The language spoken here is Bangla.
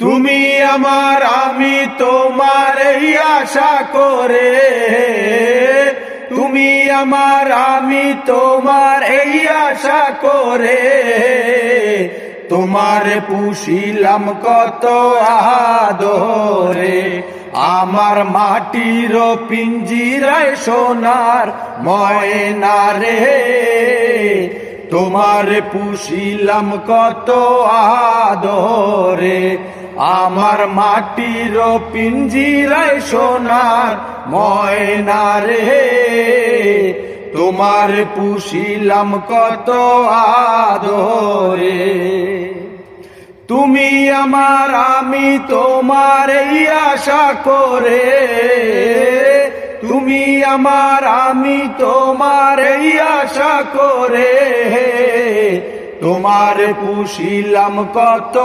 তুমি আমার আমি তোমার এই আশা করে, তুমি আমার আমি তোমার এই আশা করে, তোমার পুষিলাম কত আদরে। আমার মাটির পিঞ্জিরায় সোনার ময়না রে, তোমার পুষিলাম কত আদরে। আমার মাটির পিঞ্জিরায় সোনার ময়না রে, তোমার পুষিলাম কত আদরে। তুমি আমার আমি তোমার এই আশা করে, তুমি আমার আমি তোমার এই আশা করে, তোমার পুষিলাম কত